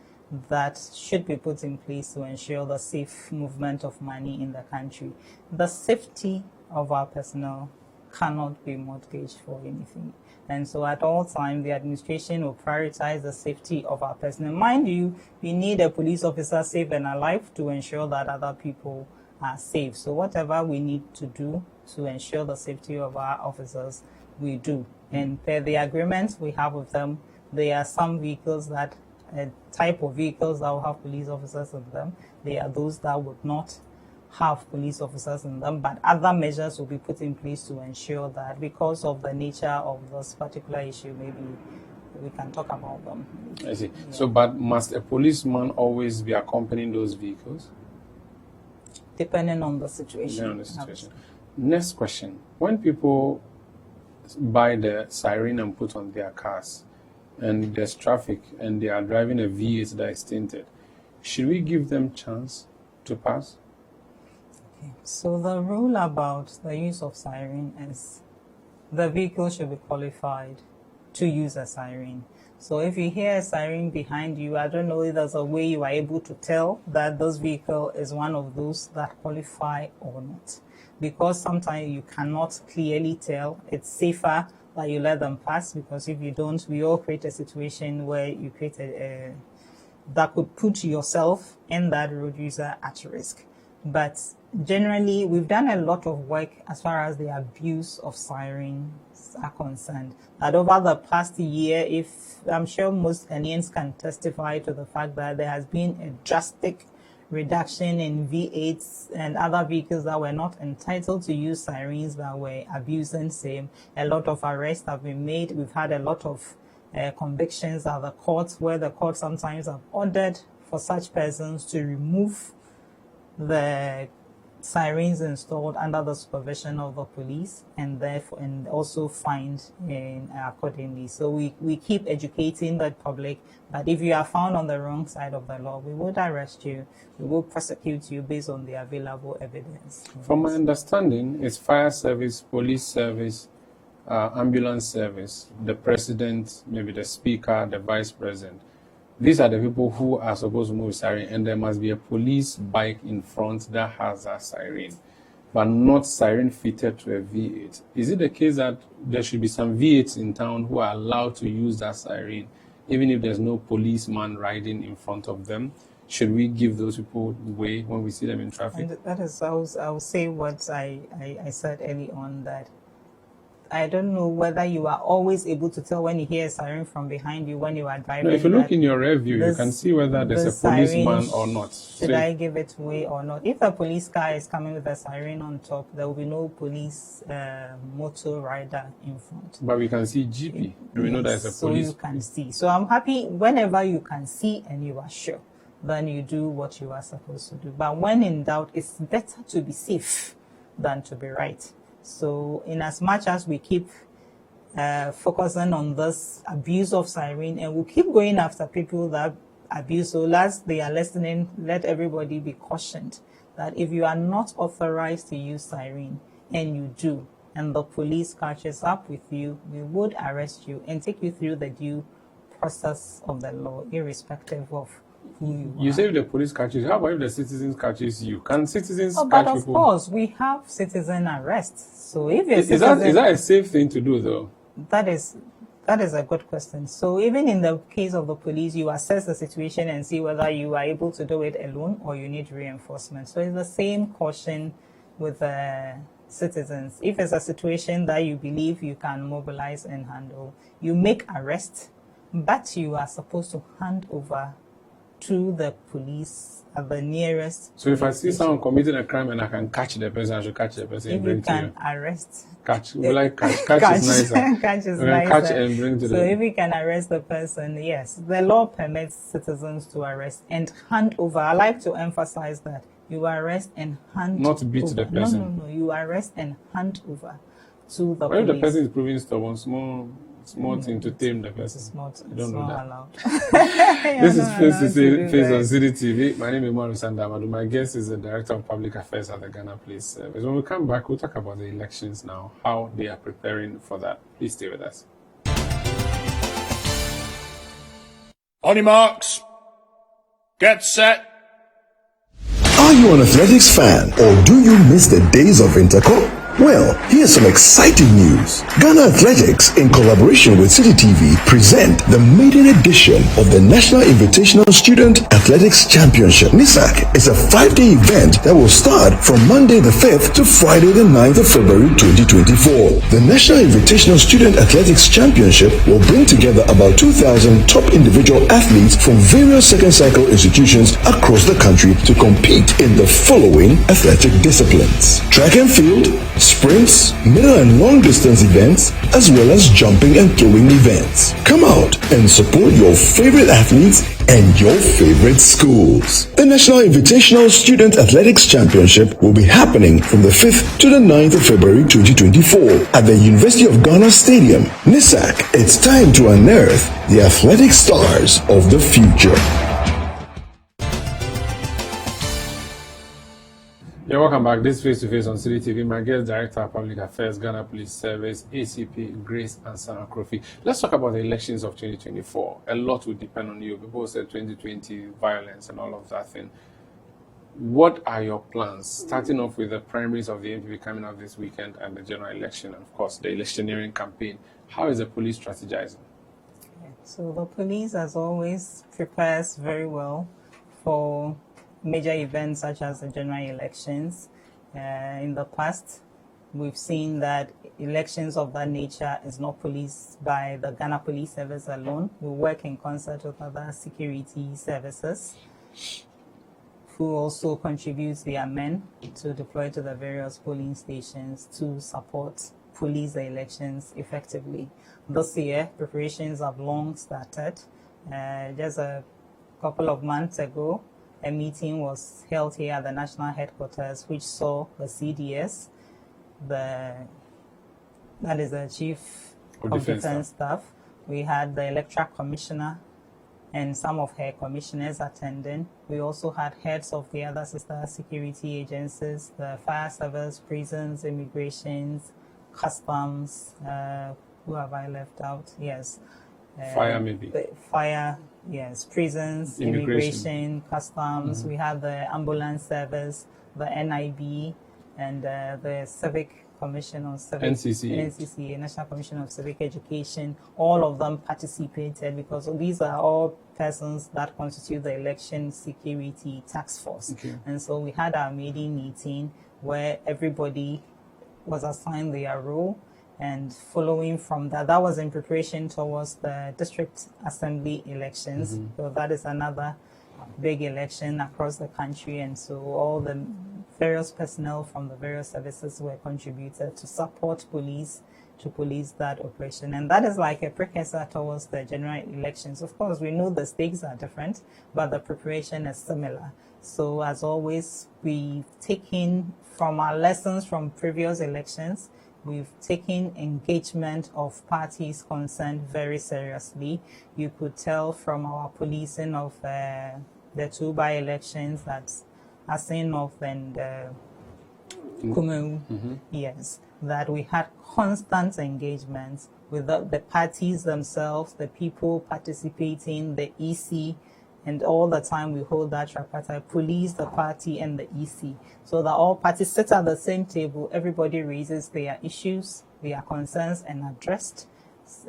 that should be put in place to ensure the safe movement of money in the country. The safety of our personnel cannot be mortgaged for anything. And so at all times, the administration will prioritize the safety of our personnel. Mind you, we need a police officer safe and alive to ensure that other people are safe. So whatever we need to do to ensure the safety of our officers, we do. And per the agreements we have with them, there are some vehicles that, type of vehicles that will have police officers in them. There are those that would not have police officers in them, but other measures will be put in place to ensure that, because of the nature of this particular issue, maybe we can talk about them. I see. Yeah. So, but must a policeman always be accompanying those vehicles? Depending on the situation. Depending on the situation. Next question. When people buy the siren and put on their cars, and there's traffic, and they are driving a V8 that is tinted, should we give them chance to pass? So the rule about the use of siren is the vehicle should be qualified to use a siren. So if you hear a siren behind you, I don't know if there's a way you are able to tell that this vehicle is one of those that qualify or not. Because sometimes you cannot clearly tell. It's safer that you let them pass, because if you don't, we all create a situation where you create that could put yourself and that road user at risk. But generally, we've done a lot of work as far as the abuse of sirens are concerned. That over the past year, if I'm sure most Ghanaians can testify to the fact that there has been a drastic reduction in V8s and other vehicles that were not entitled to use sirens that were abusing same. A lot of arrests have been made. We've had a lot of convictions at the courts, where the courts sometimes have ordered for such persons to remove the sirens installed under the supervision of the police, and therefore and also fined accordingly. So we keep educating the public that if you are found on the wrong side of the law, we would arrest you, we will prosecute you based on the available evidence. From my understanding, it's fire service, police service, ambulance service, the president, maybe the speaker, the vice president. These are the people who are supposed to move with siren, and there must be a police bike in front that has a siren, but not siren fitted to a V8. Is it the case that there should be some V8s in town who are allowed to use that siren, even if there's no policeman riding in front of them? Should we give those people way when we see them in traffic? And that is, I will say what I said early on, that I don't know whether you are always able to tell when you hear a siren from behind you when you are driving. No, if you look in your rear view, you can see whether there's a policeman or not. Should I give it way or not? If a police car is coming with a siren on top, there will be no police motor rider in front. But we can see GP. Do we know there's a police? So you can see. So I'm happy whenever you can see and you are sure, then you do what you are supposed to do. But when in doubt, it's better to be safe than to be right. So in as much as we keep focusing on this abuse of siren, and we'll keep going after people that abuse, so last they are listening, let everybody be cautioned that if you are not authorized to use siren and you do, and the police catches up with you, we would arrest you and take you through the due process of the law, irrespective of who you are. You say if the police catches you, how about if the citizens catches you? Can citizens catch but of people? Course, we have citizen arrests. So if is that a safe thing to do, though? That is a good question. So even in the case of the police, you assess the situation and see whether you are able to do it alone or you need reinforcement. So it's the same caution with citizens. If it's a situation that you believe you can mobilize and handle, you make arrest, but you are supposed to hand over to the police at the nearest. So if I see someone committing a crime and I can catch the person, I should catch the person and bring to you. If you can arrest. Catch. We like catch. Catch is nicer. Catch is nicer. Catch and bring to so if you can arrest the person, yes. The law permits citizens to arrest and hand over. I like to emphasize that. You arrest and hand over. Not beat the person. No. You arrest and hand over to the police. If the person is proving stubborn, small small thing to tame the person. It's not, I don't know that. allowed. This is Face to Face on that. Citi TV. My name is Umaru Sanda Amadu. My guest is the Director of Public Affairs at the Ghana Police Service. When we come back, we'll talk about the elections now, how they are preparing for that. Please stay with us. On your marks, get set. Are you an athletics fan, or do you miss the days of Interco? Well, here's some exciting news. Ghana Athletics, in collaboration with Citi TV, present the maiden edition of the National Invitational Student Athletics Championship. NISAC is a 5-day event that will start from Monday the 5th to Friday the 9th of February 2024. The National Invitational Student Athletics Championship will bring together about 2,000 top individual athletes from various second cycle institutions across the country to compete in the following athletic disciplines: track and field, sprints, middle and long distance events, as well as jumping and throwing events. Come out and support your favorite athletes and your favorite schools. The National Invitational Student Athletics Championship will be happening from the 5th to the 9th of February 2024 at the University of Ghana Stadium. NISAC, it's time to unearth the athletic stars of the future. Yeah, welcome back. This is Face to Face on Citi TV. My guest, Director of Public Affairs, Ghana Police Service, ACP Grace Ansah-Akrofi. Let's talk about the elections of 2024. A lot will depend on you. People said 2020 violence and all of that thing. What are your plans? Starting off with the primaries of the NPP coming up this weekend and the general election, and of course, the electioneering campaign. How is the police strategizing? So the police, as always, prepares very well for major events such as the general elections. In the past, we've seen that elections of that nature is not policed by the Ghana Police Service alone. We work in concert with other security services who also contribute their men to deploy to the various polling stations to support police the elections effectively. This year, preparations have long started. Just a couple of months ago, a meeting was held here at the national headquarters, which saw the CDS, that is the Chief of Defense Staff. We had the Electoral Commissioner and some of her commissioners attending. We also had heads of the other sister security agencies, the fire service, prisons, immigrations, customs. Who have I left out? Yes. Fire, maybe. Fire, yes. Prisons, immigration, customs. We have the ambulance service, the NIB, and the Civic Commission on Civic NCCA, National Commission of Civic Education. All of them participated because these are all persons that constitute the election security task force. Okay. And so we had our maiden meeting where everybody was assigned their role. And following from that, that was in preparation towards the district assembly elections. So that is another big election across the country. And so all the various personnel from the various services were contributed to support police, to police that operation. And that is like a precursor towards the general elections. Of course, we know the stakes are different, but the preparation is similar. So as always, we've taken from our lessons from previous elections, we've taken engagement of parties concerned very seriously. You could tell from our policing of the two by-elections, that's Ansah-Akrofi and Kumu, yes, that we had constant engagement with the parties themselves, the people participating, the EC, and all the time we hold that tripartite, police, the party, and the EC. So that all parties sit at the same table, everybody raises their issues, their concerns, and addressed,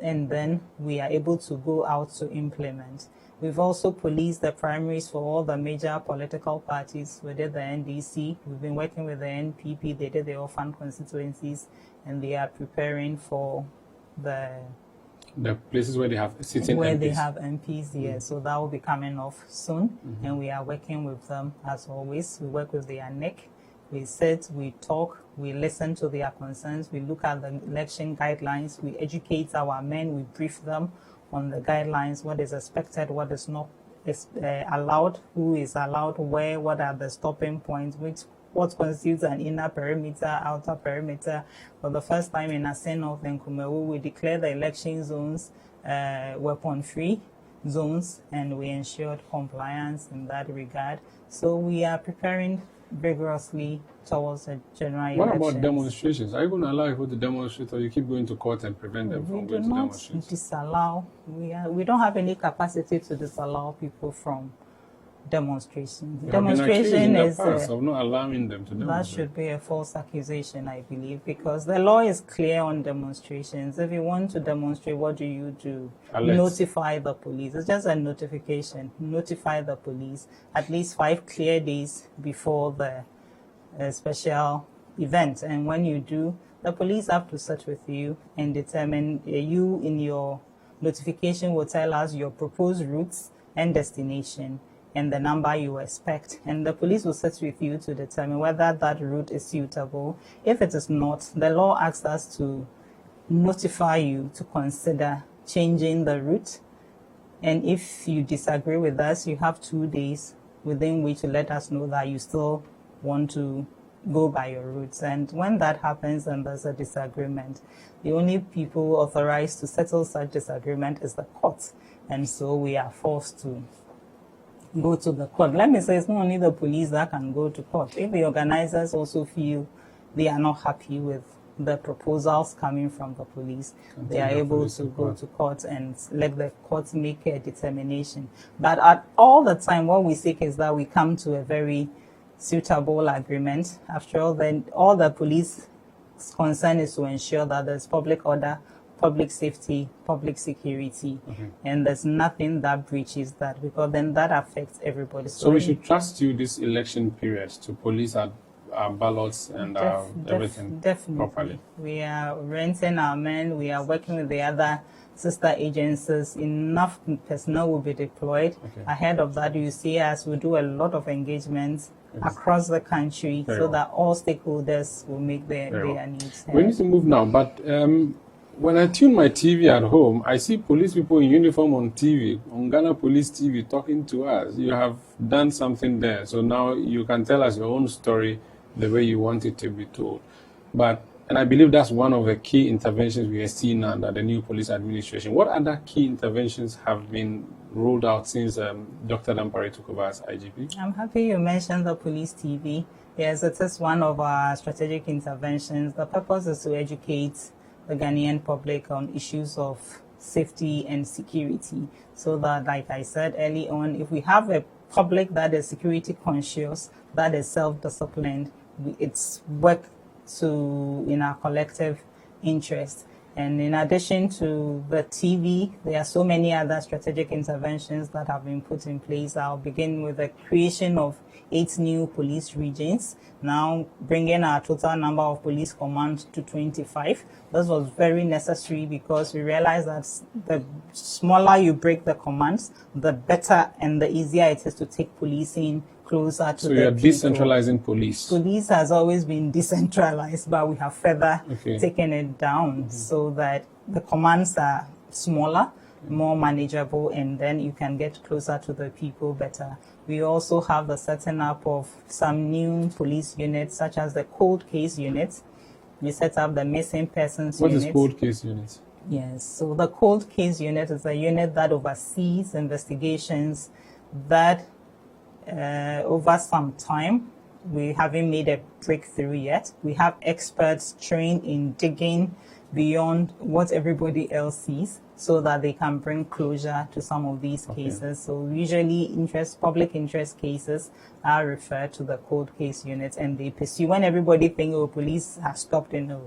and then we are able to go out to implement. We've also policed the primaries for all the major political parties. We did the NDC, we've been working with the NPP, they did the orphan constituencies, and they are preparing for the places where they have sitting where MPs. They have MPs, yes. So that will be coming off soon, and we are working with them as always. We work with their NEC. We sit, we talk, we listen to their concerns, we look at the election guidelines, we educate our men, we brief them on the guidelines, what is expected, what is not allowed, who is allowed where, what are the stopping points, what constitutes an inner perimeter, outer perimeter. For the first time in Asen North and Kumewu, we declare the election zones weapon-free zones, and we ensured compliance in that regard. So we are preparing vigorously towards a general election. What about demonstrations? Are you going to allow people to demonstrate, or you keep going to court and prevent them from going to demonstrate? We do not disallow. We don't have any capacity to disallow people from demonstration. Demonstration is of not allowing them to demonstrate. That should be a false accusation, I believe, because the law is clear on demonstrations. If you want to demonstrate, what do? Alert. Notify the police. It's just a notification. Notify the police at least 5 clear days before the special event. And when you do, the police have to sit with you and determine, you in your notification will tell us your proposed routes and destination and the number you expect. And the police will sit with you to determine whether that route is suitable. If it is not, the law asks us to notify you to consider changing the route. And if you disagree with us, you have 2 days within which to let us know that you still want to go by your routes. And when that happens and there's a disagreement, the only people authorized to settle such disagreement is the court. And so we are forced to go to the court. Let me say, it's not only the police that can go to court. If the organizers also feel they are not happy with the proposals coming from the police, they are able to go to court and let the court make a determination. But at all the time, what we seek is that we come to a very suitable agreement. After all, then all the police concern is to ensure that there's public order, public safety, public security, and there's nothing that breaches that, because then that affects everybody. So we should trust you this election period to police our ballots and everything properly. We are renting our men. We are working with the other sister agencies. Enough personnel will be deployed. Ahead of that, you see us, we do a lot of engagements across the country so that all stakeholders will make their needs heard. We need to move now, but when I tune my TV at home, I see police people in uniform on TV, on Ghana Police TV, talking to us. You have done something there, so now you can tell us your own story the way you want it to be told. And I believe that's one of the key interventions we are seeing under the new police administration. What other key interventions have been rolled out since Dr. Dampare took over as IGP? I'm happy you mentioned the police TV. Yes, it is one of our strategic interventions. The purpose is to educate the Ghanaian public on issues of safety and security, so that, like I said early on, if we have a public that is security conscious, that is self-disciplined, it's work in our collective interest. And in addition to the TV, there are so many other strategic interventions that have been put in place. I'll begin with the creation of 8 new police regions, now bringing our total number of police commands to 25. This was very necessary because we realized that the smaller you break the commands, the better and the easier it is to take policing closer to the people. So you're decentralizing police. Police has always been decentralized, but we have further taken it down so that the commands are smaller, more manageable, and then you can get closer to the people better. We also have the setting up of some new police units, such as the cold case unit. We set up the missing persons unit. What is cold case unit? Yes, so the cold case unit is a unit that oversees investigations that over some time, we haven't made a breakthrough yet. We have experts trained in digging beyond what everybody else sees, so that they can bring closure to some of these cases. So usually public interest cases are referred to the cold case unit, and they pursue. When everybody thinks, oh, police have stopped, the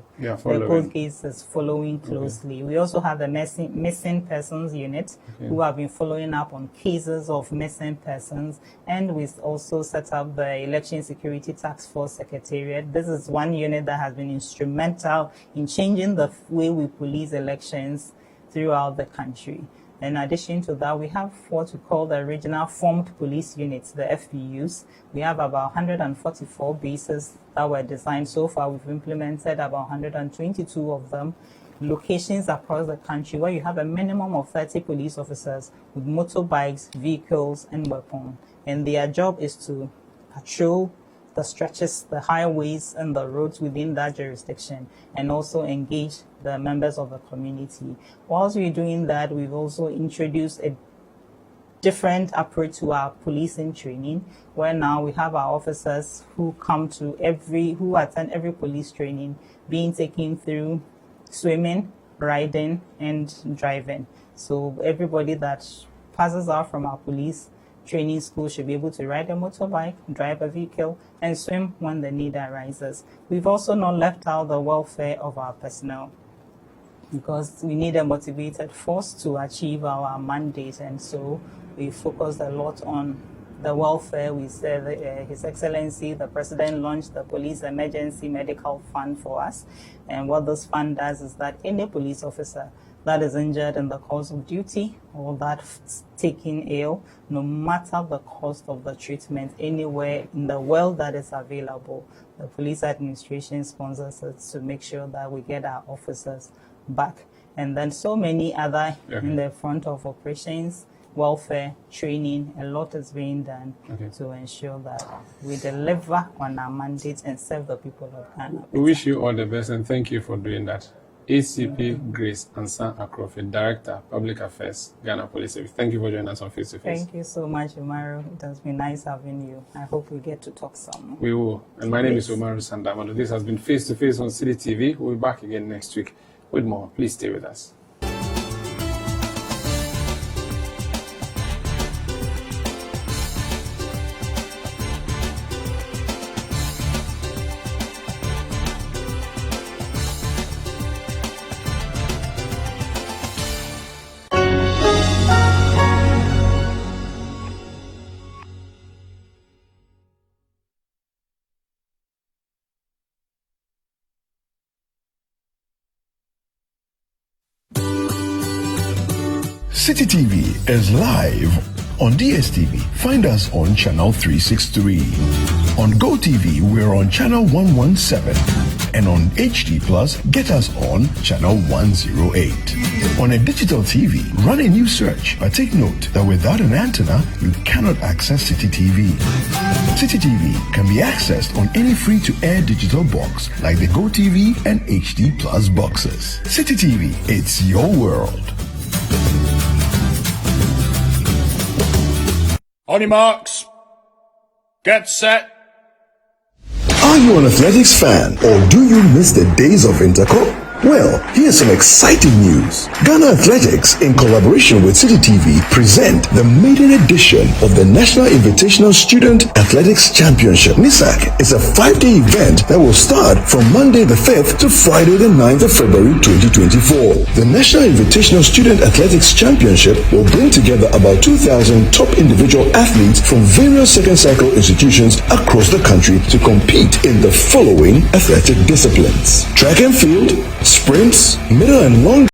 cold case is following closely. We also have the missing persons unit, who have been following up on cases of missing persons. And we also set up the Election Security Task Force Secretariat. This is one unit that has been instrumental in changing the way we police elections throughout the country. In addition to that, we have what we call the regional formed police units, the FPUs. We have about 144 bases that were designed. So far, we've implemented about 122 of them, locations across the country where you have a minimum of 30 police officers with motorbikes, vehicles, and weapons. And their job is to patrol the stretches, the highways and the roads within that jurisdiction, and also engage the members of the community. Whilst we're doing that, we've also introduced a different approach to our policing training, where now we have our officers who attend every police training, being taken through swimming, riding, and driving. So everybody that passes out from our police training school should be able to ride a motorbike, drive a vehicle, and swim when the need arises. We've also not left out the welfare of our personnel, because we need a motivated force to achieve our mandate, and so we focused a lot on the welfare. We said His Excellency, the President, launched the Police Emergency Medical Fund for us, and what this fund does is that any police officer that is injured in the course of duty or that's taken ill, no matter the cost of the treatment, anywhere in the world that is available, the police administration sponsors it to make sure that we get our officers back. And then so many other in the front of operations, welfare, training, a lot is being done to ensure that we deliver on our mandate and serve the people of Ghana. We wish you all the best and thank you for doing that. ACP Grace Ansah-Akrofi, Director, Public Affairs, Ghana Police Service. Thank you for joining us on Face to Face. Thank you so much, Umaru. It has been nice having you. I hope we get to talk some more. We will. And my name is Umaru Sanda Amadu. This has been Face to Face on Citi TV. We'll be back again next week with more. Please stay with us. Citi TV is live on DSTV. Find us on channel 363. On GoTV, we're on channel 117. And on HD Plus, get us on channel 108. On a digital TV, run a new search, but take note that without an antenna, you cannot access Citi TV. Citi TV can be accessed on any free-to-air digital box like the GoTV and HD Plus boxes. Citi TV, it's your world. On your marks, get set. Are you an athletics fan, or do you miss the days of Interco? Well, here's some exciting news. Ghana Athletics, in collaboration with Citi TV, present the maiden edition of the National Invitational Student Athletics Championship. NISAC is a 5-day event that will start from Monday the 5th to Friday the 9th of February 2024. The National Invitational Student Athletics Championship will bring together about 2,000 top individual athletes from various second cycle institutions across the country to compete in the following athletic disciplines: track and field, sprints, middle and long